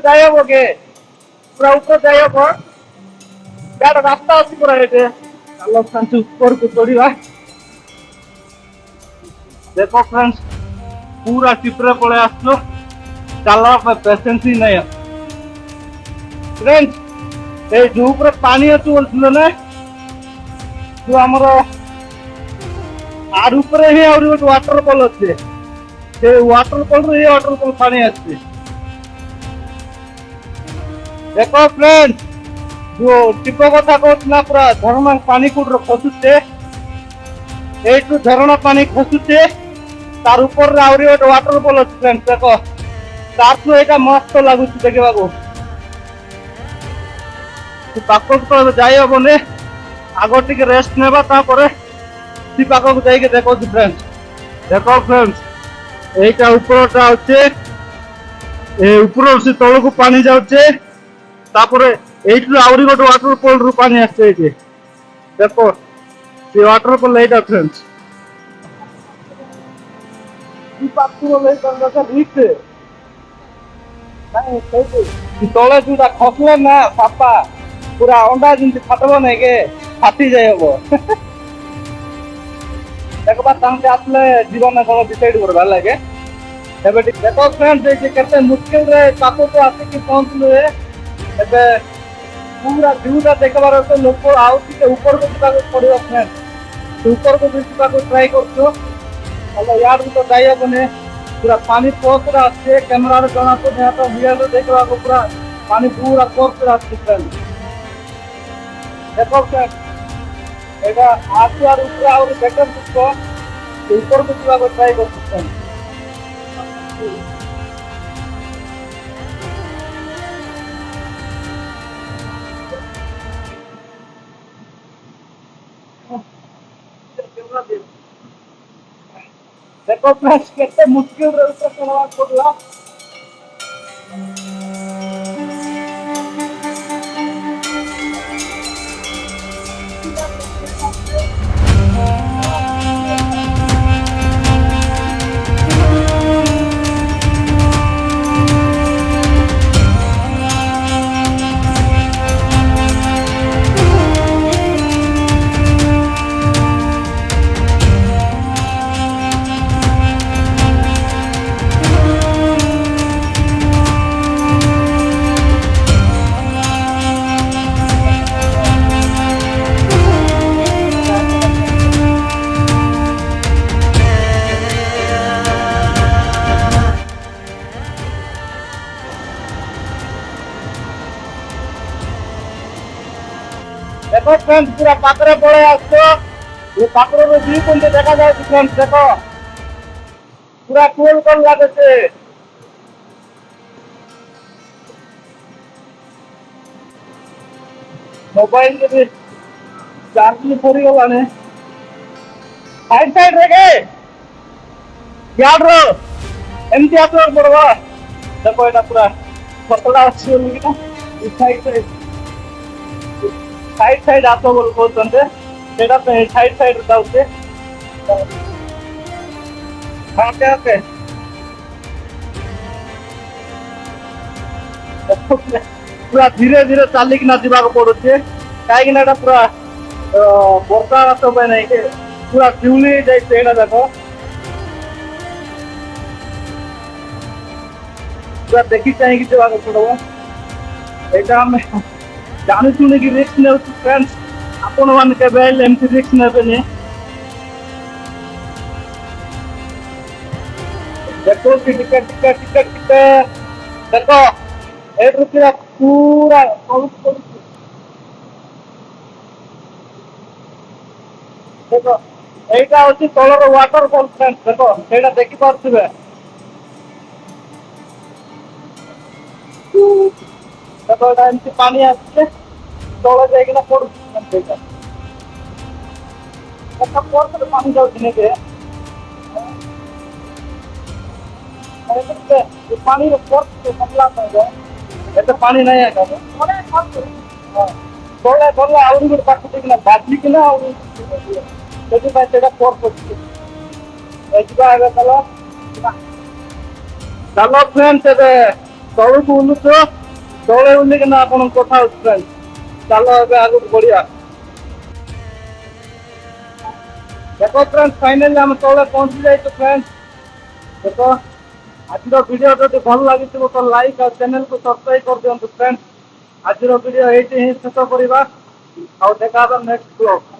जाए हो गे पूरा ऊपर जाए हो यार रास्ता अच्छी पूरा है चलो फ्रेंड्स ऊपर को चढ़ा देखो फ्रेंड्स पूरा चित्र पड़े आसलो चलवा पेसेंस ही नहीं फ्रेंड्स ये जो ऊपर पानी अच्छी बोलते ना जो आमर आर ऊपर ही और गोटे वाटरफॉल अच्छे से वाटरफॉल रे वाटरफॉल पानी आसছে देखो फ्रेंड्स जो टिप कथा कहना पूरा झरणा पानी कूट खसुचे यू झरणा पानी खसुचे तार ऊपर आहरी गोटे वाटरफॉल अच्छे फ्रेंड्स देखो तार यहाँ मस्त लगुच देखा पाखक तो जाई हेनी आग टे रेस्ट नेबा सी पाखक जाइए देखो फ्रेंड्स এইটা উপরটা হচ্ছে এই উপর সে তলকু পানি যাচ্ছে তারপরে এইটু আউরি গোটে ওয়াটারফল রু পানি আসছে এই যে দেখো সেই ওয়াটারফল এইটা ফ্রেন্ডস কি পাচ্ছি বলে গঙ্গাটা রিক্সে নাই সেই তলে দুটা খসলে না পাপা পুরা অন্ডা যেমনি ফাটবো নাকি ফাটি যাই হবো একবার তাহলে আসলে জীবনে কোনো ডিসাইড করে ভালো লাগে देखो फ्रेंड्स केते मुश्किल रे पाको तो आते कि पहुंचलु एबे पूरा व्यूटा देखबार तो लोक आउ के ऊपर को ଯିବାକୁ पड़ियो फ्रेंड्स ऊपर को ଯିବାକୁ ट्राई करछो हेलो यार तो जाई हबने पूरा पानी पोस रे आछे कैमरा रे जणा तो यहाँ तो रियल रे देखबा को पूरा पानी पूरा पोस रे आछे फ्रेंड्स देखो फ्रेंड्स एटा आजू और ऊपर और बेटर कुछो ऊपर को ଯିବାକୁ ट्राई करछो फ्रेंड्स देखो फ्रेंड्स कितने मुश्किल रहता चढ़वा पड़ला देखो फ्रेंड्स पूरा पाकरे पड़े आसो ये पाकरे में व्यू पॉइंट देखा जाए फ्रेंड्स देखो पूरा कूल कल लागे मोबाइल के भी चार्जिंग सरी गलाने साइड साइड रे के यार रो एमती आसो पड़वा देखो एटा पूरा पतला अच्छी होगी ना इस साइड से साइड साइड आसो बोल कहते सेटा तो साइड साइड जाऊे ओके ओके पूरा धीरे धीरे चलिकिना जावाक पड़ुचे कहीं पूरा वर्षा समय नहीं कि पूरा फ्यूली जाइए देखो पूरा देखी चाहिए जावाक पड़ो यहाँ आम जानी शुणी कि रिस्क ने फ्रेंड्स आपण मैंने केबे एमती रिस्क नेबेनी देखो कि टिकट टिकट टिकट टिकट देखो एक रुपया पूरा देखो यहाँ हूँ तलर वाटरफॉल फ्रेंड्स देखो यहाँ देखी पारे देखो एमती पानी आसছে तले जाइना पड़ू पानी जाऊँ पानी एत पानी नहीं है तले तले आहरी गोटे पाख देखना बाजिकिना चलो फ्रेंड्स ତଳକୁ ଉଲୁଛ ତଳେ ଉଲିକିନା ଆପଣଙ୍କ କଥା ହଉଛି ଫ୍ରେଣ୍ଡ। ଚାଲ ଏବେ ଆଗକୁ ବଢିବା। ଦେଖ ଫ୍ରେଣ୍ଡ ଫାଇନାଲି ଆମେ ତଳେ ପହଞ୍ଚି ଯାଇଛୁ ଫ୍ରେଣ୍ଡ। ଦେଖ ଆଜିର ଭିଡ଼ିଓ ଯଦି ଭଲ ଲାଗିଥିବ ତ ଲାଇକ୍ ଆଉ ଚ୍ୟାନେଲକୁ ସବସ୍କ୍ରାଇବ କରିଦିଅନ୍ତୁ ଫ୍ରେଣ୍ଡ। ଆଜିର ଭିଡ଼ିଓ ଏଇଠି ହିଁ ଶେଷ କରିବା ଆଉ ଦେଖା ହେବା ନେକ୍ସଟ ବ୍ଲଗ।